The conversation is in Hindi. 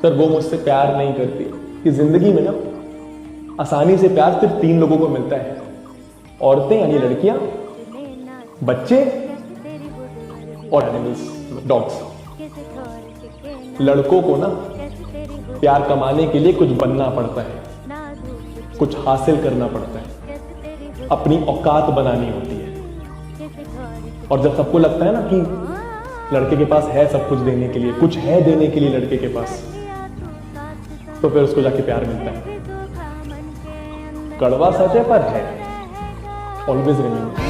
पर वो मुझसे प्यार नहीं करती। कि जिंदगी में ना आसानी से प्यार सिर्फ 3 लोगों को मिलता है, औरतें यानी लड़कियां, बच्चे और एनिमल्स, डॉग्स। लड़कों को ना प्यार कमाने के लिए कुछ बनना पड़ता है, कुछ हासिल करना पड़ता है, अपनी औकात बनानी होती है। और जब सबको लगता है ना कि लड़के के पास है सब कुछ देने के लिए, कुछ है देने के लिए लड़के के पास, तो फिर उसको जाके प्यार मिलता है। कड़वा सच है पर है। Always remember.